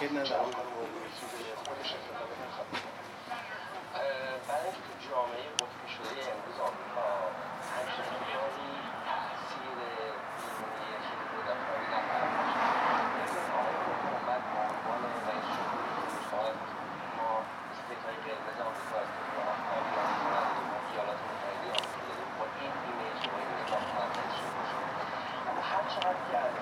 که ندارم برای اینکه تو جامعه قطبی شده امروز آمریکا همچنین خیلی تاثیر بیرونی چیزی دولت‌های آقای اومد به عنوان رئیس جمهور روزهای ما استیت‌های قرمز آمریکا استیت‌های آبی آمریکا نداریم ما ایالات متحده آمریکا داریم با این ایمیج و این نگاه رئیس جمهور شد. اما هر چقدر که از